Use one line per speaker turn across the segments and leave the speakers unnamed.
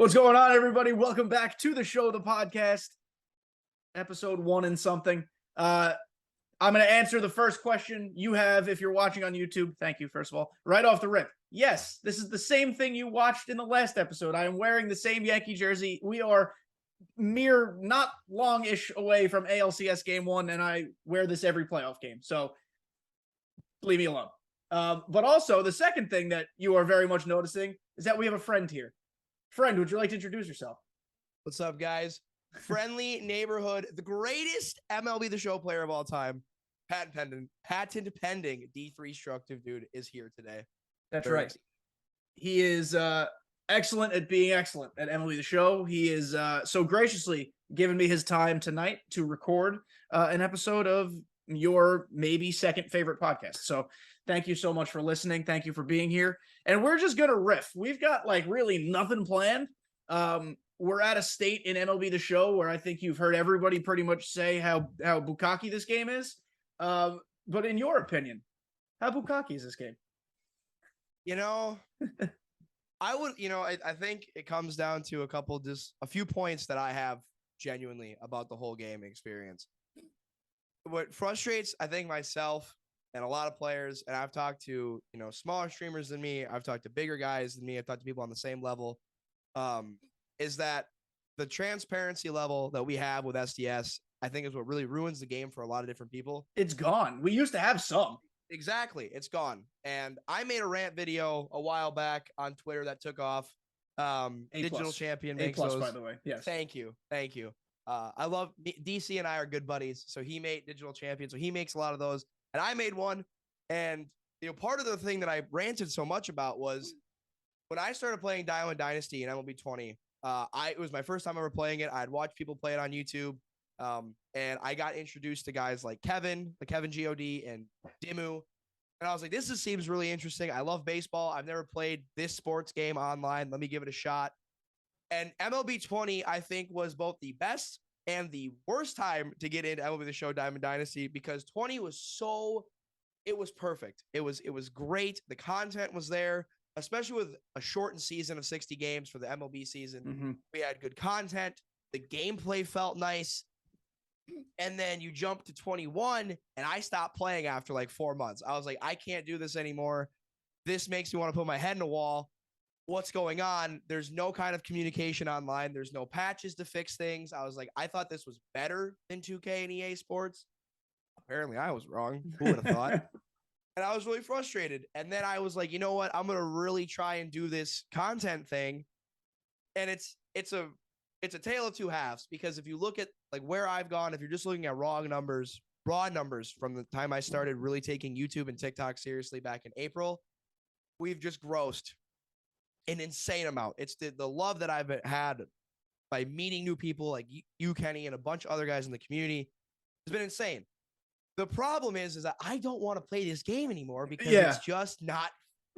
What's going on, everybody? Welcome back to the show, the podcast, episode 1 and something. I'm going to answer the first question you have if you're watching on YouTube. Thank you, first of all. Right off the rip. Yes, this is the same thing you watched in the last episode. I am wearing the same Yankee jersey. We are mere not long-ish away from ALCS Game 1, and I wear this every playoff game. So leave me alone. But also, the second thing that you are very much noticing is that we have a friend here. Friend, would you like to introduce yourself?
What's up, guys? Friendly neighborhood, the greatest MLB The Show player of all time, patent pending D3 Structive dude is here today.
That's right. He is excellent at being excellent at MLB The Show. He is so graciously given me his time tonight to record an episode of your maybe second favorite podcast. So thank you so much for listening. Thank you for being here. And we're just going to riff. We've got like really nothing planned. We're at a state in MLB The Show where I think you've heard everybody pretty much say how bukkake this game is. But in your opinion, how bukkake is this game?
You know, I think it comes down to a few points that I have genuinely about the whole game experience. What frustrates, I think, myself and a lot of players, and I've talked to, smaller streamers than me, I've talked to bigger guys than me, I've talked to people on the same level, is that the transparency level that we have with SDS, I think, is what really ruins the game for a lot of different people.
It's gone. We used to have some.
Exactly. It's gone. And I made a rant video a while back on Twitter that took off. Digital Champion makes those.
by the way. Yes.
Thank you. I love DC and I are good buddies. So he made Digital Champion. So he makes a lot of those. And I made one. And, part of the thing that I ranted so much about was when I started playing Diamond Dynasty in MLB 20, it was my first time ever playing it. I'd watched people play it on YouTube. And I got introduced to guys like Kevin God and Dimu. And I was like, seems really interesting. I love baseball. I've never played this sports game online. Let me give it a shot. And MLB 20, I think, was both the best and the worst time to get into MLB The Show Diamond Dynasty because 20 it was perfect. It was great. The content was there, especially with a shortened season of 60 games for the MLB season.
Mm-hmm.
We had good content. The gameplay felt nice. And then you jump to 21, and I stopped playing after like 4 months. I was like, I can't do this anymore. This makes me want to put my head in a wall. What's going on? There's no kind of communication online. There's no patches to fix things. I was like, I thought this was better than 2K and EA Sports. Apparently, I was wrong. Who would have thought? And I was really frustrated. And then I was like, you know what? I'm going to really try and do this content thing. And it's a tale of two halves because if you look at like where I've gone, if you're just looking at raw numbers from the time I started really taking YouTube and TikTok seriously back in April, we've just grossed an insane amount. It's the love that I've had by meeting new people like you, Kenny, and a bunch of other guys in the community has been insane. The problem is that I don't want to play this game anymore because it's just not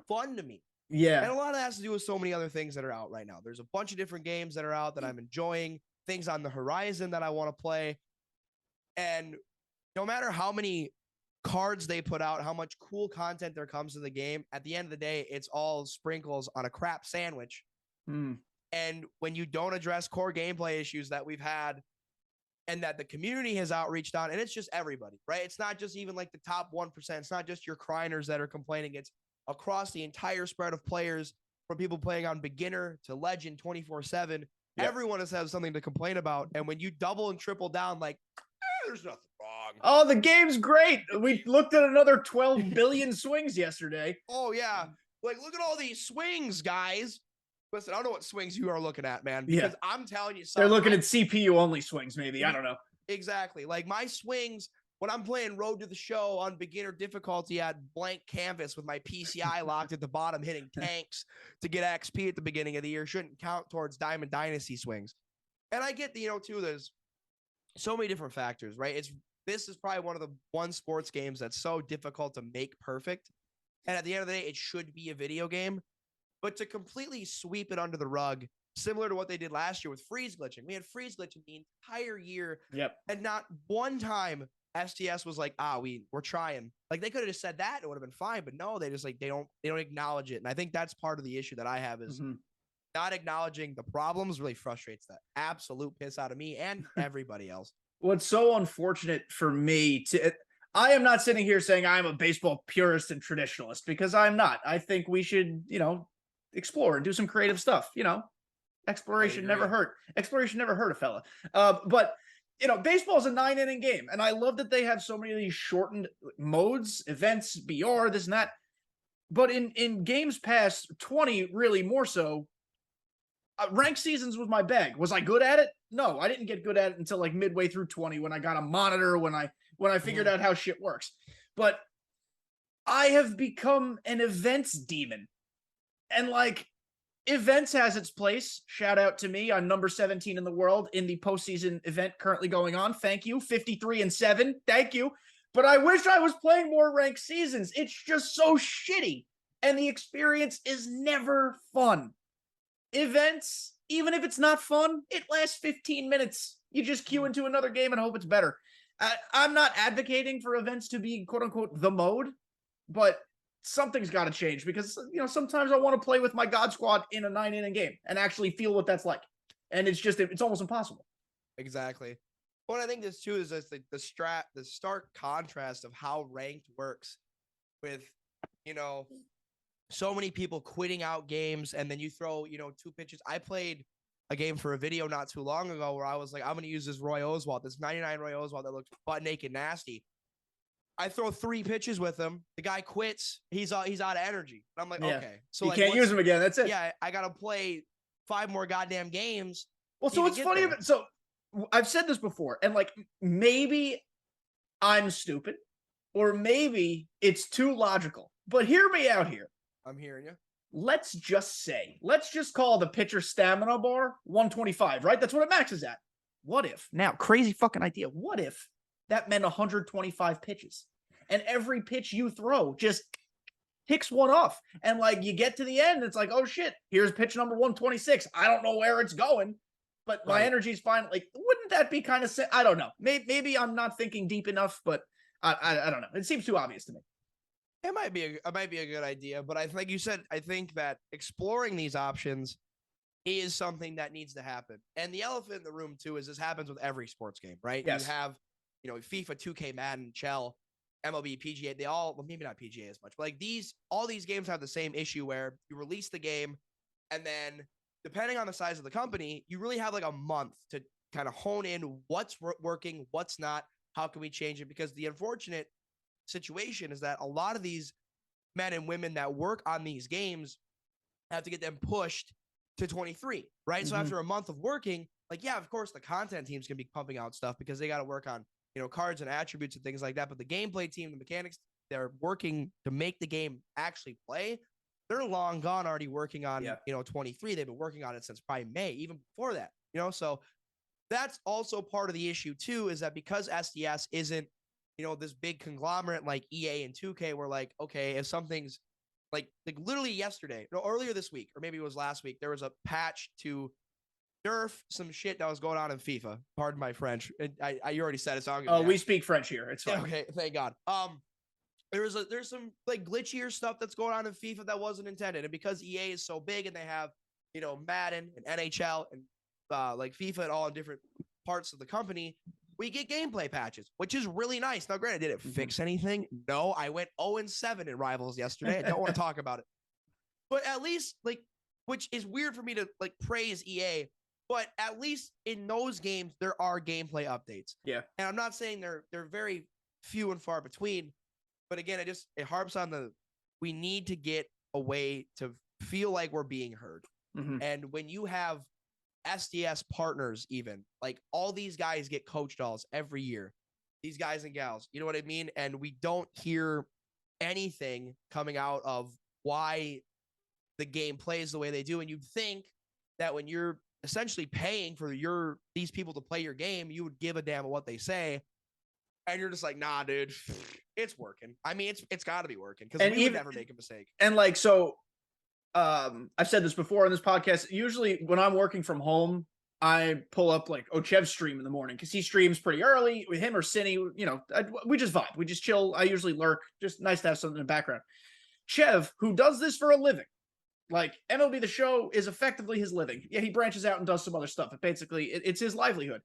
fun to me.
Yeah.
And a lot of that has to do with so many other things that are out right now. There's a bunch of different games that are out that I'm enjoying, things on the horizon that I want to play. And no matter how many cards they put out, how much cool content there comes to the game, at the end of the day, it's all sprinkles on a crap sandwich. And when you don't address core gameplay issues that we've had and that the community has outreached on, and it's just everybody, right? It's not just even like the top 1%. It's not just your criners that are complaining. It's across the entire spread of players, from people playing on beginner to legend 24/7. Everyone has something to complain about. And when you double and triple down, like, there's nothing wrong.
Oh, the game's great. We looked at another 12 billion swings yesterday.
Oh, yeah. Like, look at all these swings, guys. Listen, I don't know what swings you are looking at, man. Because I'm telling you something.
They're looking at CPU-only swings, maybe. I don't know.
Exactly. Like, my swings, when I'm playing Road to the Show on beginner difficulty at blank canvas with my PCI locked at the bottom, hitting tanks to get XP at the beginning of the year, shouldn't count towards Diamond Dynasty swings. And I get, too, there's so many different factors, right? This is probably one of the one sports games that's so difficult to make perfect. And at the end of the day, it should be a video game. But to completely sweep it under the rug, similar to what they did last year with freeze glitching. We had freeze glitching the entire year.
Yep.
And not one time SDS was like, we're trying. Like, they could have just said that. It would have been fine. But no, they just like, they don't acknowledge it. And I think that's part of the issue that I have is not acknowledging the problems really frustrates the absolute piss out of me and everybody else.
What's so unfortunate for me I am not sitting here saying I'm a baseball purist and traditionalist, because I'm not. I think we should, explore and do some creative stuff. Exploration never hurt. Exploration never hurt a fella. But baseball is a 9-inning game, and I love that they have so many of these shortened modes, events, BR, this and that. But in games past, 20 really more so, ranked seasons was my bag. Was I good at it? No, I didn't get good at it until like midway through 20, when I got a monitor, when I figured out how shit works. But I have become an events demon. And like, events has its place. Shout out to me. I'm number 17 in the world in the postseason event currently going on. Thank you. 53-7. Thank you. But I wish I was playing more ranked seasons. It's just so shitty. And the experience is never fun. Events, even if it's not fun, it lasts 15 minutes. You just queue into another game and hope it's better. I'm not advocating for events to be quote unquote the mode, but something's got to change, because sometimes I want to play with my God Squad in a 9-inning game and actually feel what that's like. And it's almost impossible.
Exactly. What I think this too is just the stark contrast of how ranked works with, so many people quitting out games, and then you throw, 2 pitches. I played a game for a video not too long ago where I was like, I'm going to use this Roy Oswalt, this 99 Roy Oswalt that looks butt naked nasty. I throw 3 pitches with him. The guy quits. He's out of energy. And I'm like, okay. So
you can't use him again. That's it.
Yeah, I got to play 5 more goddamn games.
Well, so it's funny. So I've said this before, and like, maybe I'm stupid, or maybe it's too logical. But hear me out here.
I'm hearing you.
Let's just call the pitcher stamina bar 125, right? That's what it maxes at. What if, now, crazy fucking idea, what if that meant 125 pitches, and every pitch you throw just ticks one off, and like, you get to the end, it's like, oh shit, here's pitch number 126. I don't know where it's going, but my energy's fine. Like, wouldn't that be kind of, I don't know. Maybe I'm not thinking deep enough, but I don't know. It seems too obvious to me.
It might be a good idea, but like you said, I think that exploring these options is something that needs to happen. And the elephant in the room too is this happens with every sports game, right?
Yes.
You have, FIFA, 2K, Madden, Chell, MLB, PGA. They all, well, maybe not PGA as much, but like all these games have the same issue where you release the game, and then depending on the size of the company, you really have like a month to kind of hone in what's working, what's not, how can we change it? Because the unfortunate situation is that a lot of these men and women that work on these games have to get them pushed to 23, right? Mm-hmm. So after a month of working, like, yeah, of course the content team's gonna be pumping out stuff because they got to work on, cards and attributes and things like that. But the gameplay team, the mechanics, they're working to make the game actually play. They're long gone already working on, 23. They've been working on it since probably May, even before that, so that's also part of the issue too, is that because SDS isn't, this big conglomerate like EA and 2K, were like, okay, if something's like literally yesterday, earlier this week, or maybe it was last week, there was a patch to nerf some shit that was going on in FIFA. Pardon my French. You already said it. So
we speak French here. It's fine.
Okay, thank God. There's some like glitchier stuff that's going on in FIFA that wasn't intended, and because EA is so big and they have Madden and NHL and like FIFA and all in different parts of the company, we get gameplay patches, which is really nice. Now, granted, did it fix anything? No, I went 0-7 in Rivals yesterday. I don't want to talk about it. But at least, which is weird for me to praise EA, but at least in those games, there are gameplay updates.
Yeah.
And I'm not saying they're very few and far between, but again, it harps on we need to get a way to feel like we're being heard. Mm-hmm. And when you have SDS partners, even like all these guys get coach dolls every year, these guys and gals, you know what I mean? And we don't hear anything coming out of why the game plays the way they do. And you'd think that when you're essentially paying for these people to play your game, you would give a damn what they say. And you're just like, nah, dude, it's working. I mean, it's got to be working, because we would never make a mistake.
And I've said this before on this podcast. Usually when I'm working from home, I pull up like Ochev's stream in the morning, because he streams pretty early. With him or Cinny, we just vibe. We just chill. I usually lurk. Just nice to have something in the background. Chev, who does this for a living, Like MLB The Show is effectively his living. Yeah, he branches out and does some other stuff, but basically it's his livelihood.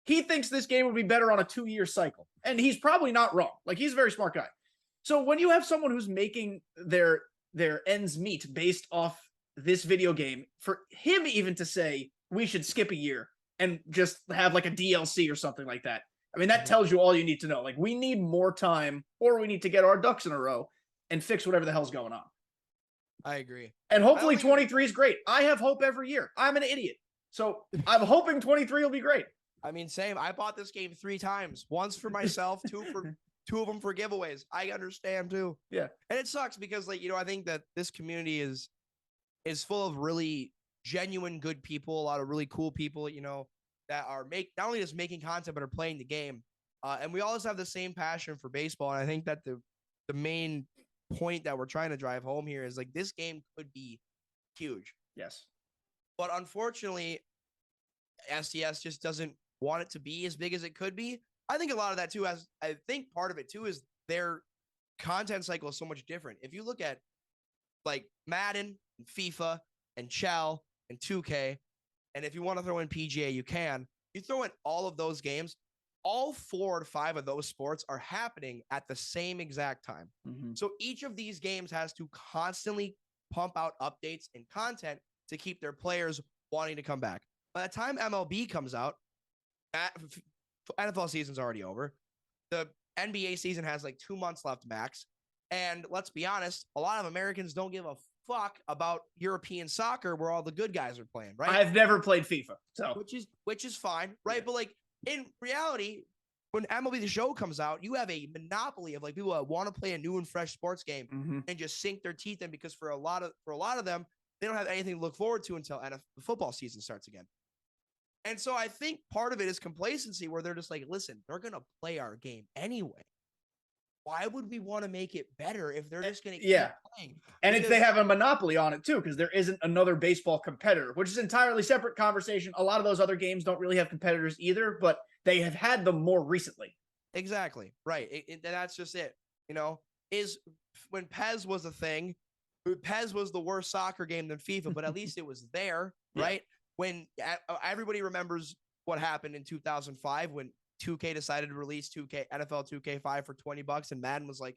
He thinks this game would be better on a 2-year cycle, and he's probably not wrong. Like, he's a very smart guy. So when you have someone who's making their ends meet based off this video game, for him even to say we should skip a year and just have like a DLC or something like that, I mean, that tells you all you need to know. Like, we need more time, or we need to get our ducks in a row and fix whatever the hell's going on.
I agree.
And hopefully 23 is great. I have hope every year. I'm an idiot. So I'm hoping 23 will be great.
I mean, same. I bought this game 3 times. Once for myself, two of them for giveaways. I understand too.
Yeah.
And it sucks because, like, I think that this community is full of really genuine good people, a lot of really cool people, that are not only just making content, but are playing the game. And we always have the same passion for baseball. And I think that the main point that we're trying to drive home here is, like, this game could be huge.
Yes.
But unfortunately, SDS just doesn't want it to be as big as it could be. I think a lot of that too, I think part of it too is their content cycle is so much different. If you look at like Madden and FIFA and Chell and 2K, and if you want to throw in PGA, you can. You throw in all of those games, all 4 to 5 of those sports are happening at the same exact time.
Mm-hmm.
So each of these games has to constantly pump out updates and content to keep their players wanting to come back. By the time MLB comes out, NFL season's already over. The NBA season has like 2 months left max. And let's be honest, a lot of Americans don't give a fuck about European soccer where all the good guys are playing, right?
I've never played FIFA, so
which is fine, right? Yeah. But like in reality, when MLB The Show comes out, you have a monopoly of like people that want to play a new and fresh sports game and just sink their teeth in, because for a lot of them, they don't have anything to look forward to until NFL football season starts again. And so I think part of it is complacency, where they're just like, listen, they're going to play our game anyway. Why would we want to make it better if they're just going to keep playing?
And if they have a monopoly on it too, because there isn't another baseball competitor, which is an entirely separate conversation. A lot of those other games don't really have competitors either, but they have had them more recently.
Exactly. Right. And that's just it. Is when PES was a thing, PES was the worst soccer game than FIFA, but at least it was there, right? When everybody remembers what happened in 2005 when 2K decided to release NFL 2K5 for $20, and Madden was like,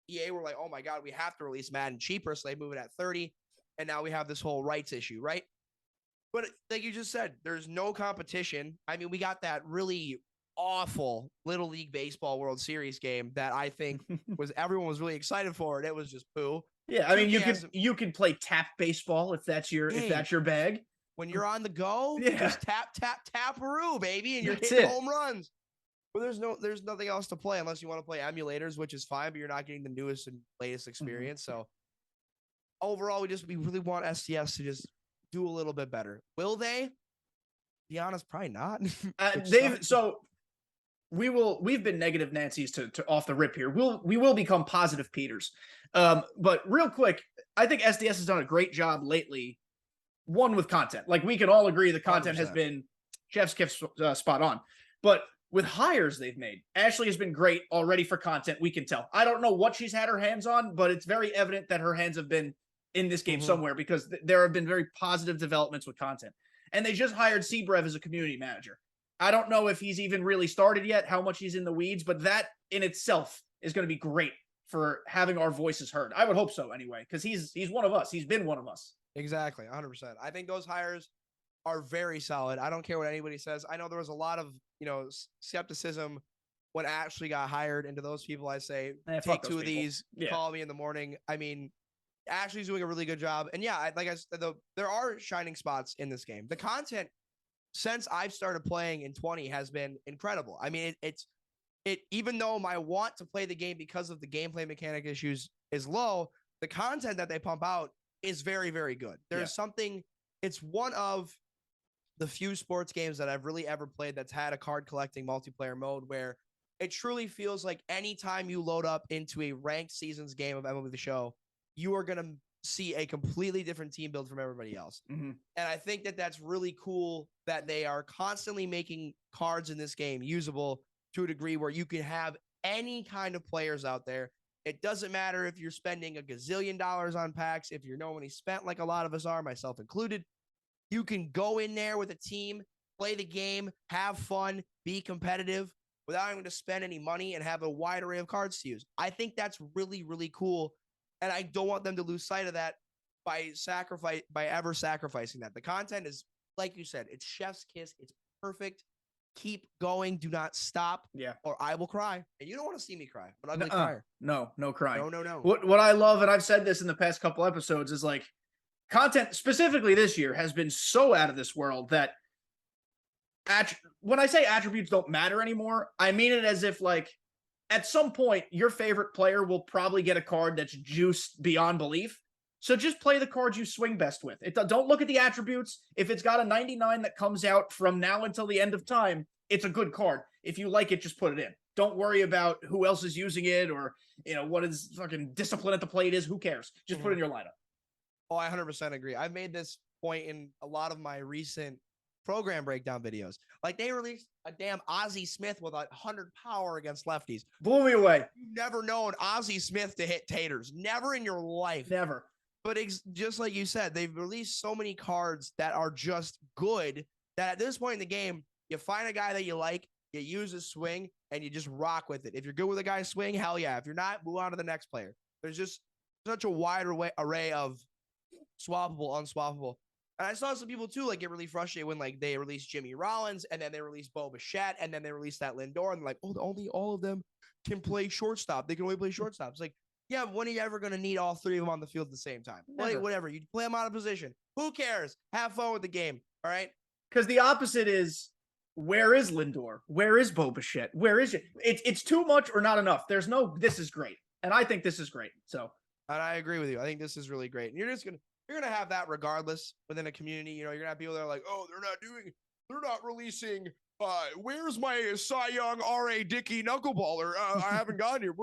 EA were like, oh my God, we have to release Madden cheaper, so they move it at 30, and now we have this whole rights issue, right? But like you just said, there's no competition. I mean, we got that really awful Little League Baseball World Series game that I think everyone was really excited for, and it was just poo.
Yeah, I mean, you could play tap baseball if that's your bag.
When you're on the go, just tap-a-roo, baby, and you're hitting home runs. But there's nothing else to play unless you want to play emulators, which is fine, but you're not getting the newest and latest experience. So overall, we really want SDS to just do a little bit better. Will they? Be honest, probably not.
We've been negative Nancy's to off the rip here. We will become positive Peters. But real quick, I think SDS has done a great job lately. One, with content. Like, we can all agree the content 100%. Has been chef's kiss spot on. But with hires they've made, Ashley has been great already for content. We can tell. I don't know what she's had her hands on, but it's very evident that her hands have been in this game somewhere, because there have been very positive developments with content. And they just hired Seabrev as a community manager. I don't know if he's even really started yet, how much he's in the weeds, but that in itself is going to be great for having our voices heard. I would hope so anyway, because he's one of us. He's been one of us.
Exactly, 100%. I think those hires are very solid. I don't care what anybody says. I know there was a lot of, skepticism when Ashley got hired. And to those people, I say, take 2 of these, call me in the morning. I mean, Ashley's doing a really good job. And yeah, like I said, there are shining spots in this game. The content, since I've started playing in 20, has been incredible. I mean, it even though my want to play the game because of the gameplay mechanic issues is low, the content that they pump out is very, very good. There's something, it's one of the few sports games that I've really ever played that's had a card collecting multiplayer mode where it truly feels like anytime you load up into a ranked seasons game of MLB The Show, you are going to see a completely different team build from everybody else. And I think that that's really cool that they are constantly making cards in this game usable to a degree where you can have any kind of players out there It doesn't matter if you're spending a gazillion dollars on packs. If you're no one spent like a lot of us are, myself included, you can go in there with a team, play the game, have fun, be competitive without having to spend any money and have a wide array of cards to use. I think that's really, really cool. And I don't want them to lose sight of that by ever sacrificing that. The content is, like you said, it's chef's kiss. It's perfect. Keep going. Do not stop.
Yeah.
Or I will cry. And you don't want to see me cry. I'm an ugly crier.
No crying.
No.
What I love, and I've said this in the past couple episodes, is like content specifically this year has been so out of this world that when I say attributes don't matter anymore, I mean it as if like at some point your favorite player will probably get a card that's juiced beyond belief. So just play the cards you swing best with. Don't look at the attributes. If it's got a 99 that comes out from now until the end of time, it's a good card. If you like it, just put it in. Don't worry about who else is using it or, what his fucking discipline at the plate is. Who cares? Just put it in your lineup.
Oh, I 100% agree. I've made this point in a lot of my recent program breakdown videos. Like they released a damn Ozzie Smith with 100 power against lefties.
Blew me away.
You've never known Ozzie Smith to hit taters. Never in your life.
Never.
But just like you said, they've released so many cards that are just good that at this point in the game, you find a guy that you like, you use his swing, and you just rock with it. If you're good with a guy's swing, hell yeah. If you're not, move on to the next player. There's just such a wide array of swappable, unswappable. And I saw some people too like get really frustrated when like they released Jimmy Rollins and then they released Bo Bichette and then they released that Lindor and they're like, oh, only all of them can play shortstop. They can only play shortstop. It's like, yeah, but when are you ever going to need all three of them on the field at the same time? Play whatever. You play them out of position. Who cares? Have fun with the game. All right.
Because the opposite is, where is Lindor? Where is Bo Bichette? Where is it? It's too much or not enough. There's no, this is great. And I think this is great. So.
And I agree with you. I think this is really great. And you're going to have that regardless within a community. You're going to have people that are like, oh, they're not releasing, where's my Cy Young R.A. Dickey knuckleballer? I haven't gotten here.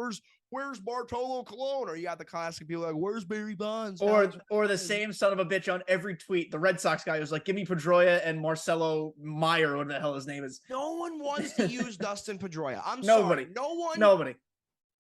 Where's Bartolo Colon? Or you got the classic people like, where's Barry Bonds?
Or the same son of a bitch on every tweet. The Red Sox guy was like, give me Pedroia and Marcelo Meyer, what the hell his name is.
No one wants to use Dustin Pedroia.
Nobody.
Sorry. Nobody.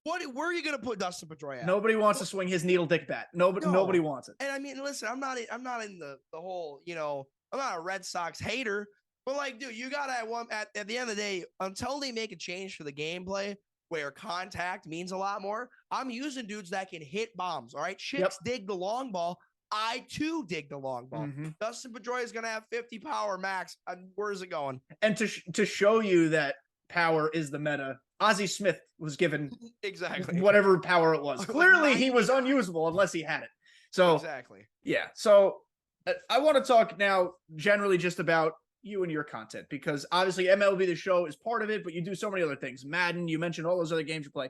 Where are you going to put Dustin Pedroia at?
Nobody wants to swing his needle dick bat. Nobody wants it.
And I mean, listen, I'm not in the whole, I'm not a Red Sox hater, but like, dude, you got to at the end of the day, until they make a change for the gameplay where contact means a lot more, I'm using dudes that can hit bombs. All right. Chicks dig the long ball. I too dig the long ball. Mm-hmm. Dustin Pedroia is going to have 50 power max. Where's it going?
And to show you that power is the meta, Ozzie Smith was given
exactly
whatever power it was. Clearly, he was unusable unless he had it. So
exactly,
yeah. So I want to talk now generally just about you and your content because obviously MLB The Show is part of it, but you do so many other things. Madden, you mentioned all those other games you play.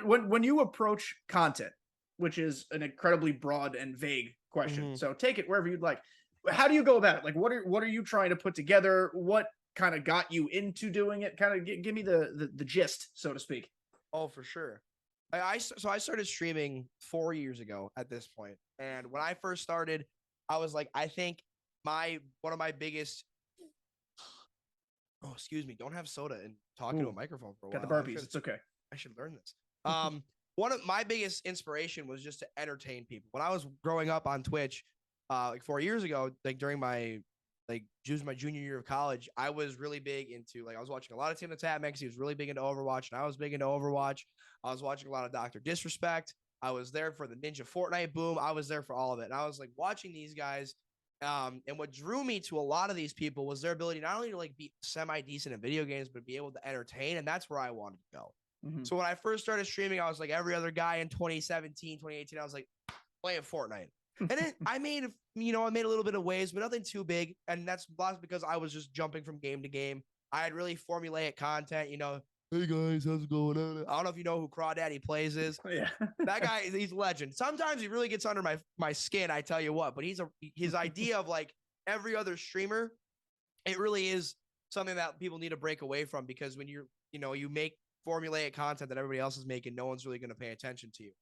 When you approach content, which is an incredibly broad and vague question, so take it wherever you'd like. How do you go about it? Like, what are you trying to put together? What kind of got you into doing it? Kind of give me the gist, so to speak.
Oh, for sure. I started streaming 4 years ago at this point. And when I first started, I was like, I think one of my biggest, oh, excuse me, don't have soda and talking to a microphone for a while.
Got the burpees. It's okay.
I should learn this. One of my biggest inspiration was just to entertain people. When I was growing up on Twitch, like 4 years ago, like during my junior year of college, I was really big into I was watching a lot of Tim the Tap Mix. He was really big into Overwatch, and I was big into Overwatch. I was watching a lot of Dr. Disrespect. I was there for the Ninja Fortnite boom. I was there for all of it. And I was like watching these guys. And what drew me to a lot of these people was their ability not only to like be semi-decent in video games, but be able to entertain. And that's where I wanted to go. Mm-hmm. So when I first started streaming, I was like every other guy in 2017, 2018, I was like playing Fortnite. And then I made a little bit of waves, but nothing too big. And that's because I was just jumping from game to game. I had really formulaic content, hey guys, how's it going on? I don't know if you know who Crawdaddy Plays is.
Yeah.
That guy, he's a legend. Sometimes he really gets under my skin, I tell you what, but his idea of like every other streamer, it really is something that people need to break away from, because when you make formulaic content that everybody else is making, no one's really going to pay attention to you.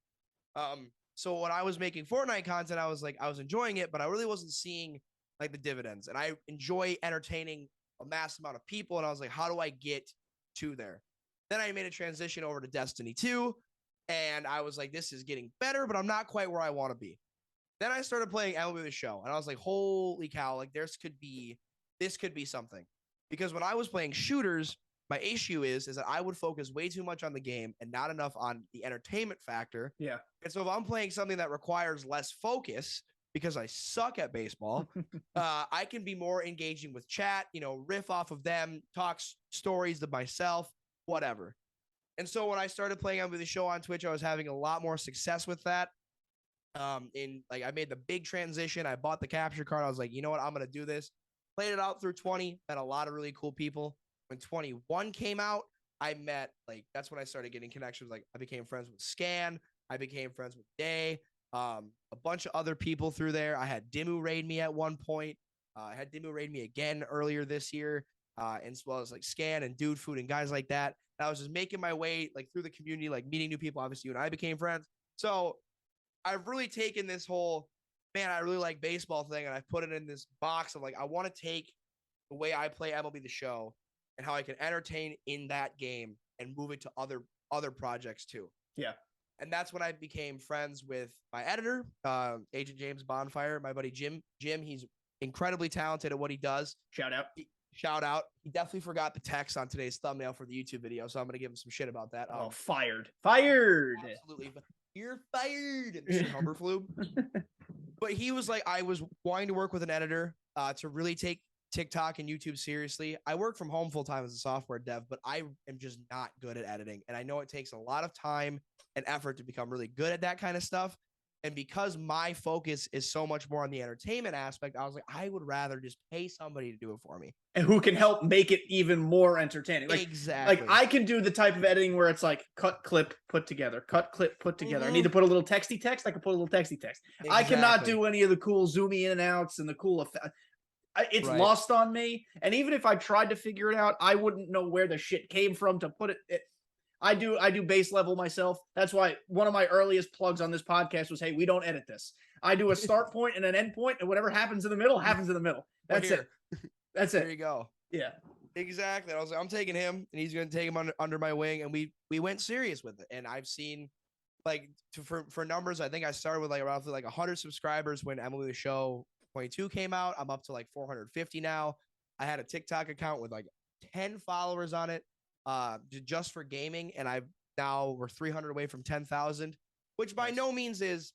So when I was making Fortnite content, I was enjoying it, but I really wasn't seeing like the dividends. And I enjoy entertaining a mass amount of people. And I was like, how do I get to there? Then I made a transition over to Destiny 2. And I was like, this is getting better, but I'm not quite where I want to be. Then I started playing MLB The Show, and I was like, holy cow, like this could be something. Because when I was playing shooters, my issue is that I would focus way too much on the game and not enough on the entertainment factor.
Yeah.
And so if I'm playing something that requires less focus because I suck at baseball, I can be more engaging with chat, riff off of them, talk stories to myself, whatever. And so when I started playing MLB The Show on Twitch, I was having a lot more success with that. I made the big transition. I bought the capture card. I was like, you know what? I'm going to do this. Played it out through 20, met a lot of really cool people. When 21 came out, I met, that's when I started getting connections. Like, I became friends with Scan. I became friends with Day. A bunch of other people through there. I had Dimmu raid me at one point. I had Dimmu raid me again earlier this year, as well as Scan and Dude Food and guys like that. And I was just making my way through the community, meeting new people. Obviously, you and I became friends. So I've really taken this whole, man, I really like baseball thing, and I've put it in this box of I want to take the way I play MLB The Show and how I can entertain in that game and move it to other projects too.
Yeah.
And that's when I became friends with my editor, Agent James Bonfire, my buddy Jim. He's incredibly talented at what he does.
Shout out.
He definitely forgot the text on today's thumbnail for the YouTube video, so I'm going to give him some shit about that.
Fired.
Absolutely. You're fired. Humberflube. But he was like, I was wanting to work with an editor to really take TikTok and YouTube seriously. I work from home full time as a software dev, but I am just not good at editing. And I know it takes a lot of time and effort to become really good at that kind of stuff. And because my focus is so much more on the entertainment aspect, I was like, I would rather just pay somebody to do it for me.
And who can help make it even more entertaining.
Exactly.
I can do the type of editing where it's cut, clip, put together. Cut, clip, put together. I need to put a little texty text. I can put a little texty text. Exactly. I cannot do any of the cool zoomy in and outs and the cool effect. It's right. Lost on me. And even if I tried to figure it out, I wouldn't know where the shit came from to put it. I do base level myself. That's why one of my earliest plugs on this podcast was, hey, we don't edit this. I do a start point and an end point, and whatever happens in the middle happens in the middle. That's it. That's it.
There you go.
Yeah.
Exactly. I was like, I'm taking him, and he's going to take him under my wing, and we went serious with it. And I've seen, for numbers, I think I started with roughly 100 subscribers when MLB The Show 22 came out. I'm up to 450 now. I had a TikTok account with 10 followers on it. Just for gaming, and we're 300 away from 10,000, which by no means is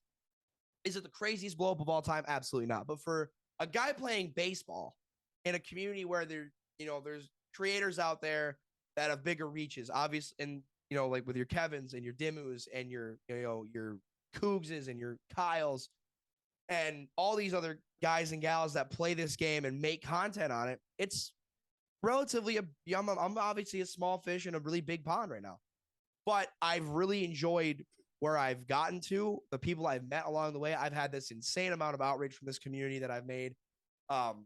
it the craziest blow up of all time? Absolutely not. But for a guy playing baseball in a community where there's creators out there that have bigger reaches, obviously, and with your Kevins and your Dimmus and your Coogses and your Kyles and all these other guys and gals that play this game and make content on it, it's relatively I'm obviously a small fish in a really big pond right now, but I've really enjoyed where I've gotten to, the people I've met along the way. I've had this insane amount of outreach from this community that I've made, and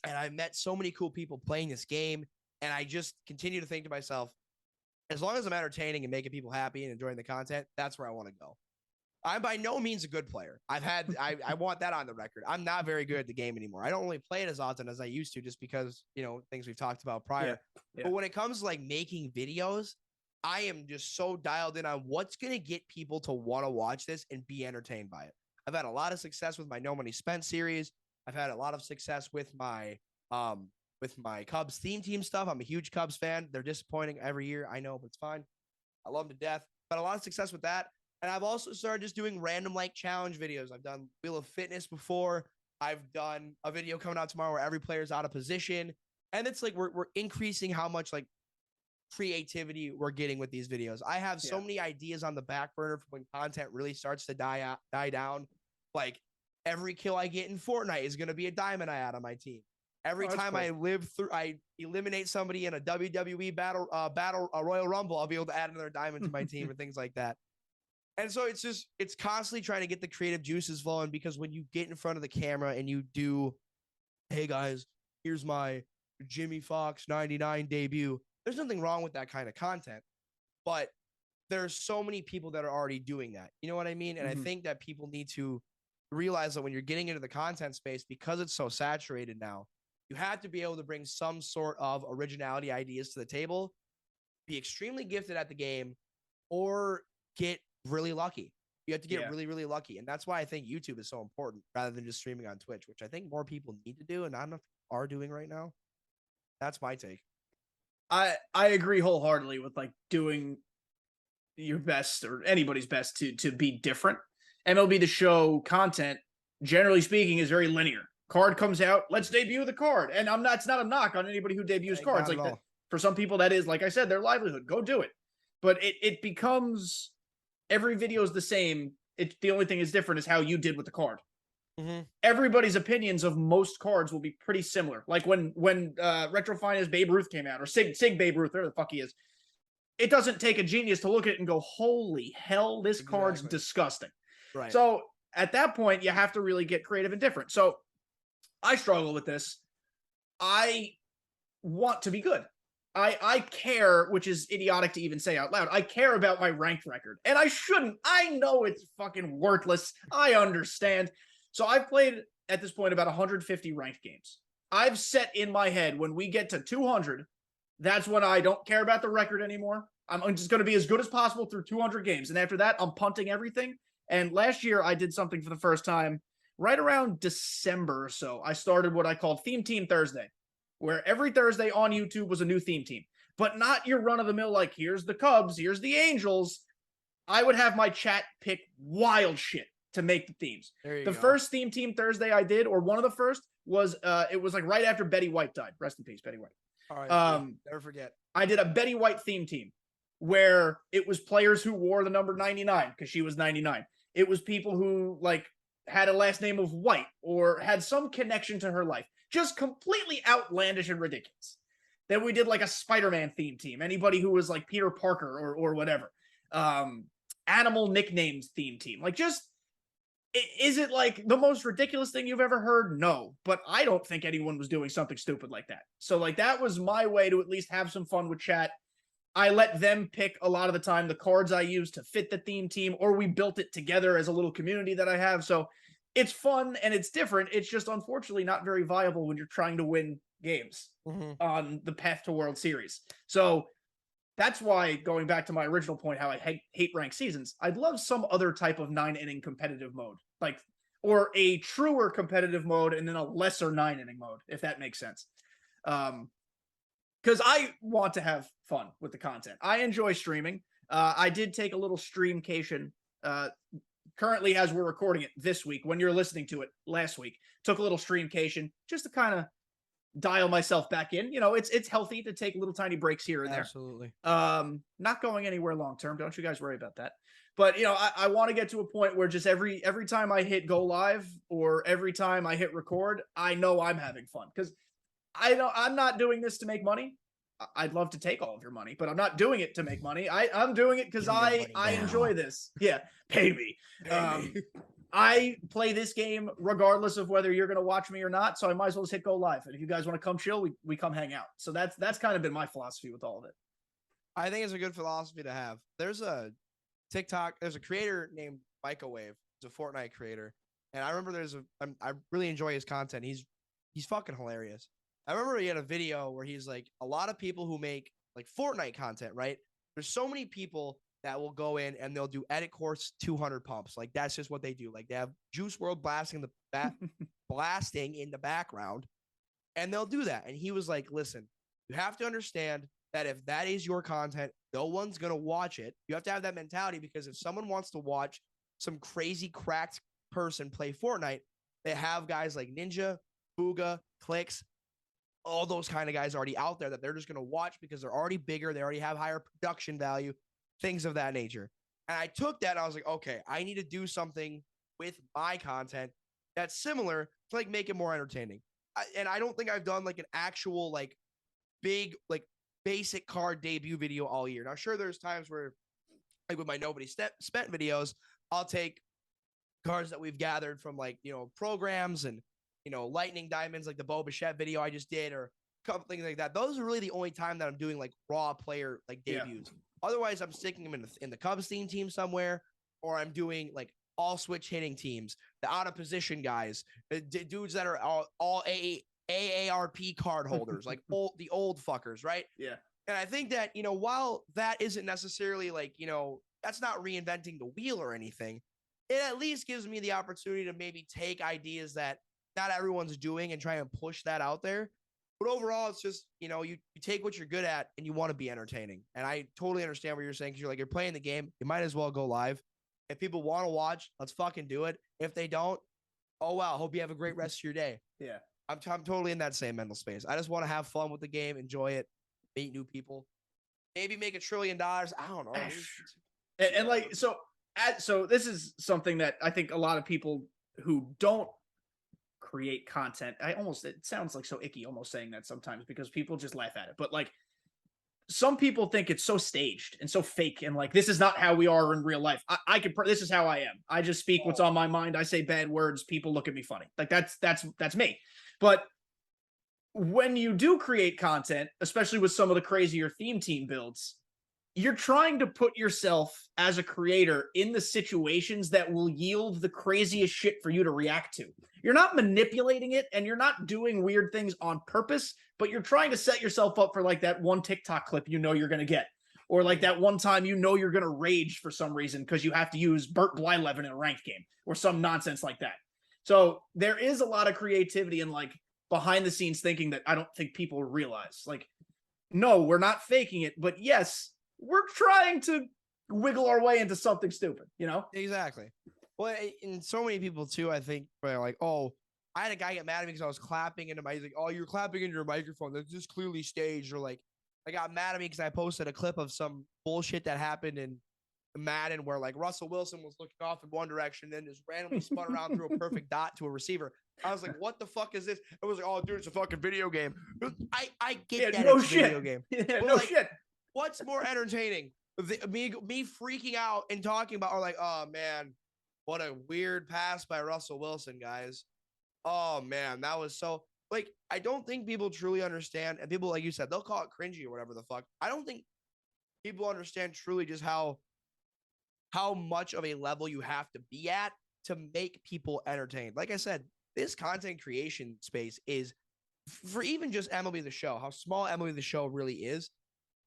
I've met so many cool people playing this game, and I just continue to think to myself, as long as I'm entertaining and making people happy and enjoying the content, that's where I want to go. I'm by no means a good player. I want that on the record. I'm not very good at the game anymore. I don't really play it as often as I used to, just because, things we've talked about prior. Yeah. But when it comes to making videos, I am just so dialed in on what's going to get people to want to watch this and be entertained by it. I've had a lot of success with my No Money Spent series. I've had a lot of success with my Cubs theme team stuff. I'm a huge Cubs fan. They're disappointing every year. I know, but it's fine. I love them to death. But a lot of success with that. And I've also started just doing random challenge videos. I've done Wheel of Fitness before. I've done a video coming out tomorrow where every player's out of position. And it's we're increasing how much creativity we're getting with these videos. I have so many ideas on the back burner for when content really starts to die down. Every kill I get in Fortnite is going to be a diamond I add on my team. Every time cool. I eliminate somebody in a WWE battle Royal Rumble, I'll be able to add another diamond to my team and things like that. And so it's constantly trying to get the creative juices flowing, because when you get in front of the camera and you do, hey guys, here's my Jimmy Fox 99 debut, there's nothing wrong with that kind of content, but there's so many people that are already doing that. You know what I mean? And I think that people need to realize that when you're getting into the content space, because it's so saturated now, you have to be able to bring some sort of originality ideas to the table, be extremely gifted at the game, or get really lucky. You have to get
Yeah.
really, really lucky. And that's why I think YouTube is so important rather than just streaming on Twitch, which I think more people need to do and not enough are doing right now. That's my take.
I agree wholeheartedly with like doing your best or anybody's best to be different. MLB The Show content, generally speaking, is very linear. Card comes out, let's debut the card. And it's not a knock on anybody who debuts cards. Like that, for some people, that is, like I said, their livelihood. Go do it. But it becomes every video is the same. The only thing is different is how you did with the card.
Mm-hmm.
Everybody's opinions of most cards will be pretty similar. Like when Retro Finest Babe Ruth came out, or Sig Babe Ruth, whatever the fuck he is. It doesn't take a genius to look at it and go, holy hell, this card's disgusting.
Right.
So at that point, you have to really get creative and different. So I struggle with this. I want to be good. I care, which is idiotic to even say out loud. I care about my ranked record. And I shouldn't. I know it's fucking worthless. I understand. So I've played, at this point, about 150 ranked games. I've set in my head, when we get to 200, that's when I don't care about the record anymore. I'm just going to be as good as possible through 200 games. And after that, I'm punting everything. And last year, I did something for the first time right around December or so. I started what I called Theme Team Thursday, where every Thursday on YouTube was a new theme team. But not your run-of-the-mill, like, here's the Cubs, here's the Angels. I would have my chat pick wild shit to make the themes. The first Theme Team Thursday I did, or one of the first, was it was like right after Betty White died. Rest in peace, Betty White.
All right, never forget.
I did a Betty White theme team where it was players who wore the number 99 because she was 99. It was people who like had a last name of White or had some connection to her life. Just completely outlandish and ridiculous. Then we did like a Spider-Man theme team. Anybody who was like Peter Parker or whatever. Animal nicknames theme team. Like, just, is it like the most ridiculous thing you've ever heard? No, but I don't think anyone was doing something stupid like that. So like, that was my way to at least have some fun with chat. I let them pick a lot of the time the cards I use to fit the theme team, or we built it together as a little community that I have. So it's fun and it's different. It's just unfortunately not very viable when you're trying to win games on the path to World Series. So that's why, going back to my original point, how I hate ranked seasons, I'd love some other type of 9-inning competitive mode, like, or a truer competitive mode and then a lesser 9-inning mode, if that makes sense. Because I want to have fun with the content. I enjoy streaming. I did take a little streamcation currently as we're recording it this week. When you're listening to it last week, took a little streamcation just to kind of dial myself back in. You know, it's healthy to take little tiny breaks here and there.
Absolutely.
Not going anywhere long term. Don't you guys worry about that. But you know, I want to get to a point where just every time I hit go live or every time I hit record, I know I'm having fun, because I'm not doing this to make money. I'd love to take all of your money, but I'm not doing it to make money. I'm doing it because I enjoy this. Yeah, pay me. I play this game regardless of whether you're going to watch me or not, so I might as well just hit go live. And if you guys want to come chill, we come hang out. So that's kind of been my philosophy with all of it.
I think it's a good philosophy to have. There's a TikTok, there's a creator named Microwave. He's a Fortnite creator. And I remember I really enjoy his content. He's fucking hilarious. I remember he had a video where he's like, a lot of people who make like Fortnite content, right? There's so many people that will go in and they'll do edit course 200 pumps. Like, that's just what they do. Like, they have Juice WRLD blasting in the background, and they'll do that. And he was like, listen, you have to understand that if that is your content, no one's going to watch it. You have to have that mentality, because if someone wants to watch some crazy cracked person play Fortnite, they have guys like Ninja, Booga, Clicks, all those kind of guys already out there that they're just going to watch because they're already bigger. They already have higher production value, things of that nature. And I took that and I was like, okay, I need to do something with my content that's similar to like make it more entertaining. And I don't think I've done like an actual like big like basic card debut video all year. Now, sure, there's times where like with my Nobody Spent videos, I'll take cards that we've gathered from like, you know, programs and, you know, lightning diamonds, like the Bo Bichette video I just did, or a couple things like that. Those are really the only time that I'm doing like raw player like debuts. Yeah. Otherwise, I'm sticking them in the Cubs team somewhere, or I'm doing like all switch hitting teams, the out of position guys, dudes that are all AARP card holders, like the old fuckers, right?
Yeah.
And I think that, you know, while that isn't necessarily like, you know, that's not reinventing the wheel or anything. It at least gives me the opportunity to maybe take ideas that not everyone's doing and try and push that out there. But overall, it's just, you take what you're good at and you want to be entertaining. And I totally understand what you're saying, because you're playing the game. You might as well go live. If people want to watch, let's fucking do it. If they don't, oh, wow. Hope you have a great rest of your day.
Yeah.
I'm totally in that same mental space. I just want to have fun with the game, enjoy it, meet new people, maybe make $1 trillion. I don't know.
And like, so this is something that I think a lot of people who don't create content, it sounds like so icky almost saying that sometimes, because people just laugh at it. But like, some people think it's so staged and so fake, and like, this is not how we are in real life. This is how I am. I just speak what's on my mind. I say bad words. People look at me funny. Like, that's me. But when you do create content, especially with some of the crazier theme team builds, you're trying to put yourself as a creator in the situations that will yield the craziest shit for you to react to. You're not manipulating it, and you're not doing weird things on purpose, but you're trying to set yourself up for like that one TikTok clip you're going to get, or like that one time you're going to rage for some reason because you have to use Burt Blyleven in a ranked game or some nonsense like that. So there is a lot of creativity and like behind the scenes thinking that I don't think people realize. Like, no, we're not faking it, but yes, we're trying to wiggle our way into something stupid,
Exactly. Well, and so many people too, I think, are like, oh, I had a guy get mad at me because I was clapping into he's like, oh, you're clapping into your microphone. That's just clearly staged. Or like, I got mad at me because I posted a clip of some bullshit that happened in Madden where like Russell Wilson was looking off in one direction, then just randomly spun around through a perfect dot to a receiver. I was like, what the fuck is this? It was like, oh, dude, it's a fucking video game. I get that it's a video game.
Yeah,
but
no
like,
shit.
What's more entertaining? Me freaking out and talking about, or like, oh man, what a weird pass by Russell Wilson, guys. Oh man, that was so, like, I don't think people truly understand, and people, like you said, they'll call it cringy or whatever the fuck. I don't think people understand truly just how much of a level you have to be at to make people entertained. Like I said, this content creation space is, for even just MLB The Show, how small MLB The Show really is.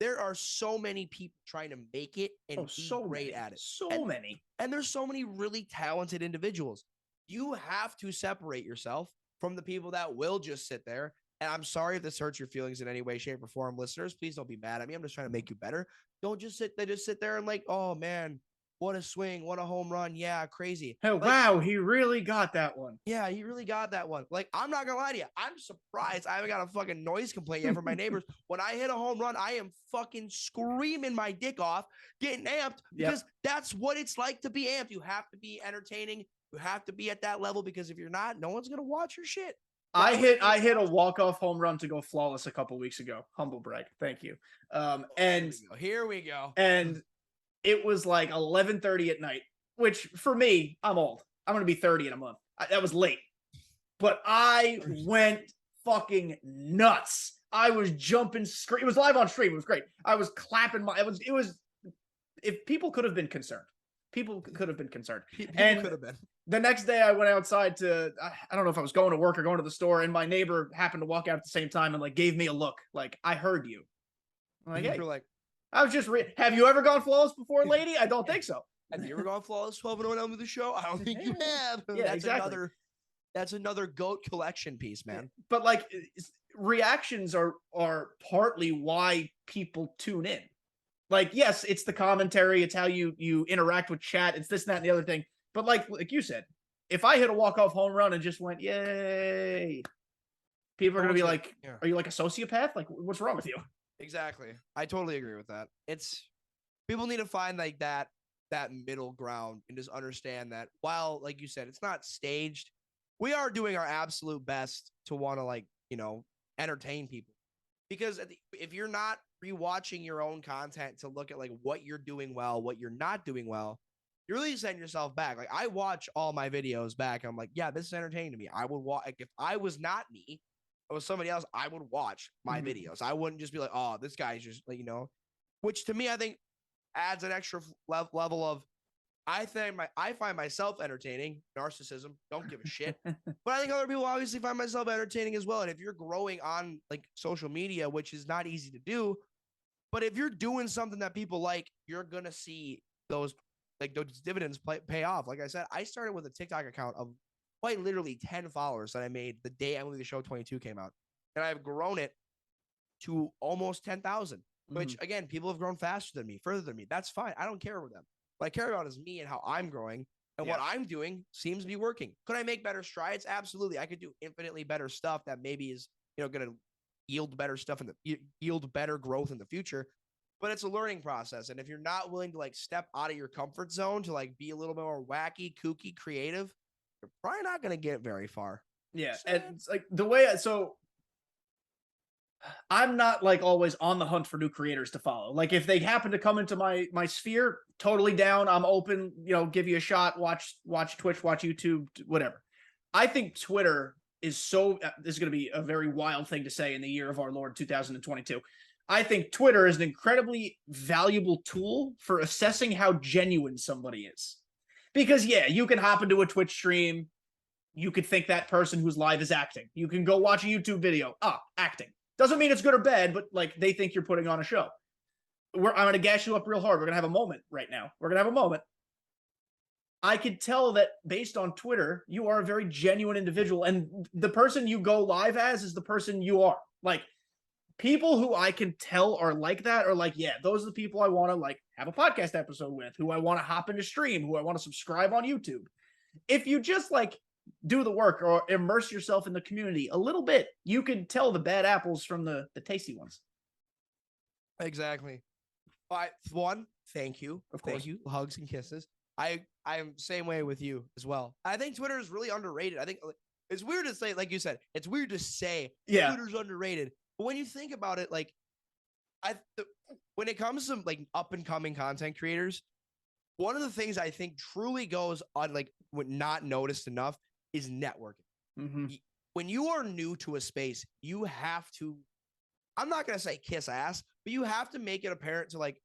There are so many people trying to make it and be great at it.
So many.
And there's so many really talented individuals. You have to separate yourself from the people that will just sit there. And I'm sorry if this hurts your feelings in any way, shape, or form, listeners. Please don't be mad at me. I'm just trying to make you better. Don't just sit there and like, oh man, what a swing, what a home run. Yeah, crazy.
Oh,
like,
wow, he really got that one.
Yeah, he really got that one. Like, I'm not gonna lie to you. I'm surprised I haven't got a fucking noise complaint yet from my neighbors. When I hit a home run, I am fucking screaming my dick off, getting amped, because that's what it's like to be amped. You have to be entertaining. You have to be at that level, because if you're not, no one's gonna watch your shit.
I hit a walk-off home run to go flawless a couple weeks ago. Humble brag. Thank you. And
here we go.
And it was like 11:30 at night, which for me, I'm old. I'm going to be 30 in a month. That was late. But I went fucking nuts. I was jumping. It was live on stream. It was great. I was clapping. It was, if people could have been concerned. People could have been concerned.
People
could
have been.
The next day I went outside to, I don't know if I was going to work or going to the store, and my neighbor happened to walk out at the same time and like gave me a look. Like, I heard you. I'm like, hey.
You're like,
I was just, have you ever gone flawless before, lady? I don't think so.
Have you ever gone flawless 12-0 MLB The Show? I don't think you have.
Yeah, exactly.
That's another GOAT collection piece, man.
But like, reactions are partly why people tune in. Like, yes, it's the commentary. It's how you interact with chat. It's this, that, and the other thing. But like you said, if I hit a walk-off home run and just went, yay, people are going to be like, are you like a sociopath? Like, what's wrong with you?
Exactly. I totally agree with that. It's, people need to find like that middle ground and just understand that while, like you said, it's not staged, we are doing our absolute best to want to, like, entertain people. Because if you're not rewatching your own content to look at like what you're doing well, what you're not doing well, you're really setting yourself back. Like, I watch all my videos back. And I'm like, yeah, this is entertaining to me. I would watch, like, if I was not me, it was somebody else, I would watch my videos. I wouldn't just be like, oh, this guy's just like, which to me, I think adds an extra level of, I find myself entertaining. Narcissism, don't give a shit. But I think other people obviously find myself entertaining as well. And if you're growing on like social media, which is not easy to do, but if you're doing something that people like, you're going to see those dividends pay off. Like I said, I started with a TikTok account of quite literally 10 followers that I made the day MLB The Show 22 came out. And I've grown it to almost 10,000, which again, people have grown faster than me, further than me. That's fine. I don't care about them. What I care about is me and how I'm growing. And what I'm doing seems to be working. Could I make better strides? Absolutely. I could do infinitely better stuff that maybe is, going to yield better stuff yield better growth in the future. But it's a learning process. And if you're not willing to like step out of your comfort zone to like be a little bit more wacky, kooky, creative, you're probably not going to get very far.
Yeah. And it's like the way, I'm not like always on the hunt for new creators to follow. Like if they happen to come into my sphere, totally down. I'm open, give you a shot, watch Twitch, watch YouTube, whatever. I think Twitter is this is going to be a very wild thing to say in the year of our Lord 2022. I think Twitter is an incredibly valuable tool for assessing how genuine somebody is. Because you can hop into a Twitch stream. You could think that person who's live is acting. You can go watch a YouTube video. Acting. Doesn't mean it's good or bad, but like they think you're putting on a show. I'm going to gas you up real hard. We're going to have a moment right now. We're going to have a moment. I could tell that based on Twitter, you are a very genuine individual. And the person you go live as is the person you are. Like people who I can tell are like that are like, those are the people I want to like have a podcast episode with, who I want to hop into stream, who I want to subscribe on YouTube. If you just like do the work or immerse yourself in the community a little bit, you can tell the bad apples from the tasty ones.
Exactly. One, thank you.
Of course.
Thank you. Hugs and kisses. I'm same way with you as well. I think Twitter is really underrated. I think it's weird to say, like you said, it's weird to say Twitter's underrated. But when you think about it, like when it comes to like up and coming content creators, one of the things I think truly goes on like not noticed enough is networking. When you are new to a space, you have to, I'm not going to say kiss ass, but you have to make it apparent to like,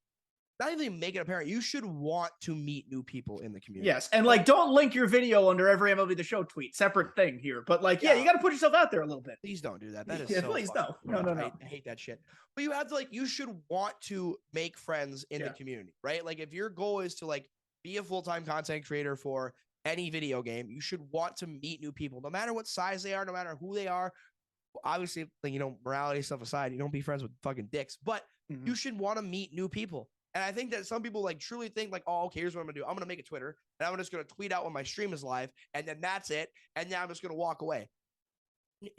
not even make it apparent. You should want to meet new people in the community. Yes.
And like, don't link your video under every MLB The Show tweet. Separate thing here. But like, you got to put yourself out there a little bit.
Please don't do that. That is so
please no.
I hate that shit. But you have to like, you should want to make friends in the community, right? Like if your goal is to like be a full-time content creator for any video game, you should want to meet new people, no matter what size they are, no matter who they are. Obviously, like, morality stuff aside, you don't be friends with fucking dicks, but you should want to meet new people. And I think that some people like truly think like, oh, okay, here's what I'm gonna do. I'm gonna make a Twitter and I'm just gonna tweet out when my stream is live, and then that's it. And then I'm just gonna walk away.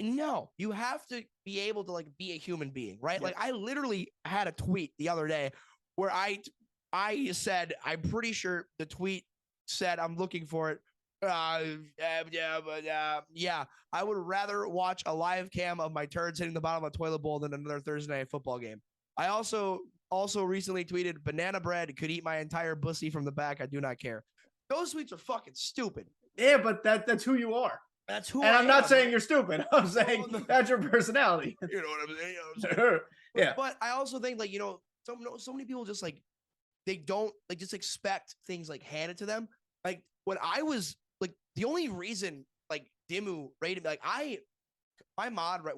No, you have to be able to like be a human being, right? Like I literally had a tweet the other day where I said, I'm pretty sure the tweet said, I'm looking for it. I would rather watch a live cam of my turds hitting the bottom of a toilet bowl than another Thursday night football game. I also recently tweeted, banana bread could eat my entire pussy from the back. I do not care. Those tweets are fucking stupid.
Yeah, but that's who you are.
That's who
and
I
I'm
am.
not saying you're stupid. I'm saying that's your personality.
You know what I'm saying?
Sure. Yeah.
But I also think like, so many people just like, they don't like just expect things like handed to them. Like when I was like, the only reason like Dimmu rated me, like one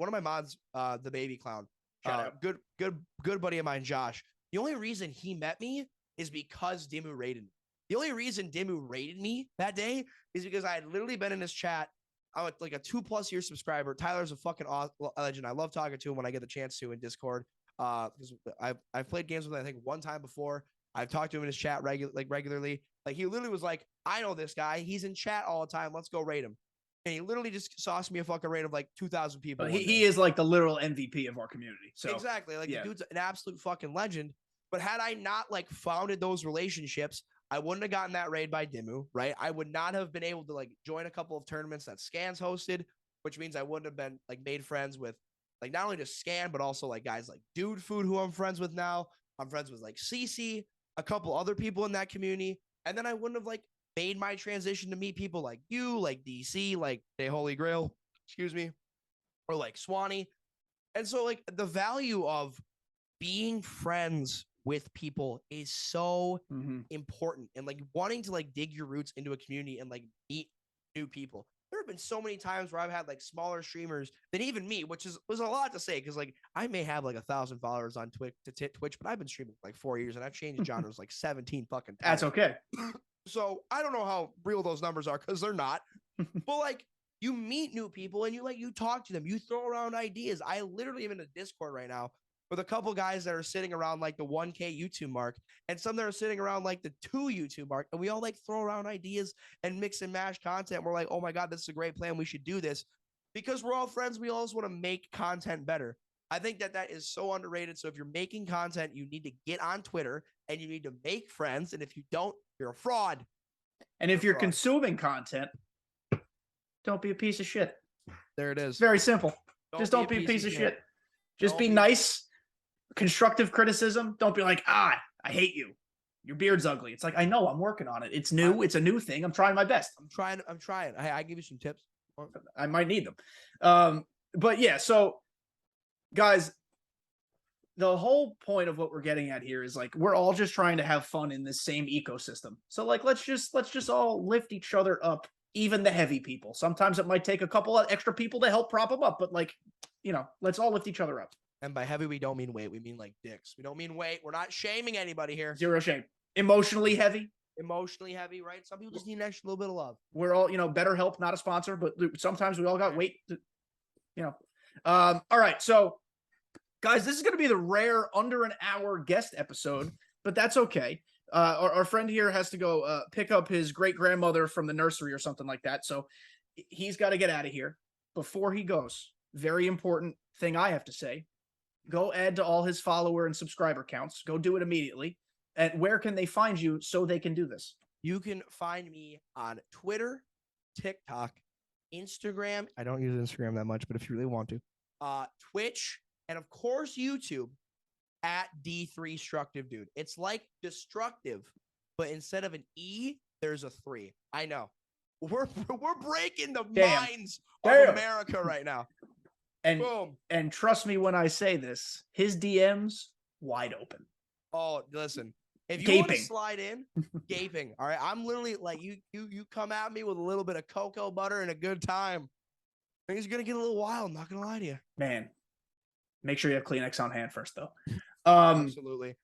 of my mods, the baby clown, good buddy of mine, Josh. The only reason he met me is because Dimmu rated me. The only reason Dimmu rated me that day is because I had literally been in his chat. I'm like a 2+ year subscriber. Tyler's a fucking legend. I love talking to him when I get the chance to in Discord. Because I've played games with him, I think, one time before. I've talked to him in his chat regularly. Like he literally was like, I know this guy. He's in chat all the time. Let's go rate him. And he literally just sauced me a fucking rate of like 2,000 people.
He is like the literal MVP of our community. So
exactly. Like the dude's an absolute fucking legend. But had I not like founded those relationships, I wouldn't have gotten that raid by Dimmu, right? I would not have been able to like join a couple of tournaments that Scans hosted, which means I wouldn't have been like made friends with like not only just Scan, but also like guys like Dude Food, who I'm friends with now. I'm friends with like CC, a couple other people in that community. And then I wouldn't have like made my transition to meet people like you, like DC, like the Holy Grail, excuse me, or like Swanee. And so like the value of being friends with people is so important, and like wanting to like dig your roots into a community and like meet new people. there have been so many times where I've had like smaller streamers than even me, which was a lot to say because like I may have like 1,000 followers on Twitch, but I've been streaming for like 4 years and I've changed genres like 17 fucking times.
That's okay.
So I don't know how real those numbers are because they're not. But like you meet new people and you talk to them, you throw around ideas. I literally am in a Discord right now with a couple guys that are sitting around like the 1K YouTube mark and some that are sitting around like the 2 YouTube mark. And we all like throw around ideas and mix and mash content. We're like, oh my God, this is a great plan. We should do this because we're all friends. We always want to make content better. I think that is so underrated. So if you're making content, you need to get on Twitter and you need to make friends. And if you don't, you're a fraud.
And if you're consuming content, don't be a piece of shit.
There it is.
Very simple. Just don't be a piece of shit. Just be nice. Constructive criticism. Don't be like, I hate you. Your beard's ugly. It's like, I know, I'm working on it. It's new. It's a new thing. I'm trying my best.
I'm trying. I give you some tips.
I might need them. But yeah, so guys, the whole point of what we're getting at here is like, we're all just trying to have fun in this same ecosystem. So like, let's just all lift each other up, even the heavy people. Sometimes it might take a couple of extra people to help prop them up, but like, let's all lift each other up.
And by heavy, we don't mean weight. We mean like dicks. We don't mean weight. We're not shaming anybody here.
Zero shame. Emotionally heavy.
Emotionally heavy, right? Some people just need an extra little bit of love.
We're all, BetterHelp, not a sponsor, but sometimes we all got weight. All right. So guys, this is going to be the rare under an hour guest episode, but that's okay. Our friend here has to go pick up his great-grandmother from the nursery or something like that. So he's got to get out of here. Before he goes, very important thing I have to say, go add to all his follower and subscriber counts. Go do it immediately. And where can they find you so they can do this?
You can find me on Twitter, TikTok, Instagram. I don't use Instagram that much, but if you really want to, Twitch, and of course YouTube at D3Structive Dude. It's like destructive, but instead of an E, there's a 3. I know. We're breaking the minds of America right now.
And
boom.
And trust me when I say this, his DMs wide open.
Oh, listen. If you want to slide in, gaping. All right. I'm literally like you come at me with a little bit of cocoa butter and a good time. Things are gonna get a little wild, I'm not gonna lie to you.
Man. Make sure you have Kleenex on hand first, though.
Absolutely.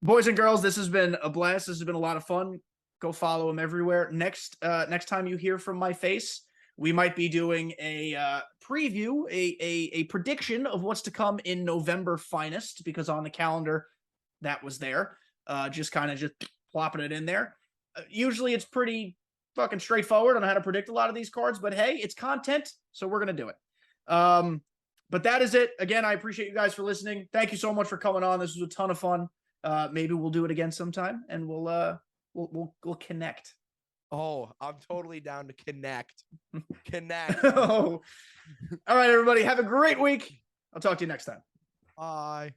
Boys and girls, this has been a blast. This has been a lot of fun. Go follow him everywhere. Next time you hear from my face, we might be doing a preview, a prediction of what's to come in November Finest, because on the calendar that was there. Just plopping it in there. Usually it's pretty fucking straightforward on how to predict a lot of these cards, but hey, it's content, so we're going to do it. But that is it. Again, I appreciate you guys for listening. Thank you so much for coming on. This was a ton of fun. Maybe we'll do it again sometime, and we'll connect.
Oh, I'm totally down to connect. Connect.
Oh. All right, everybody. Have a great week. I'll talk to you next time.
Bye.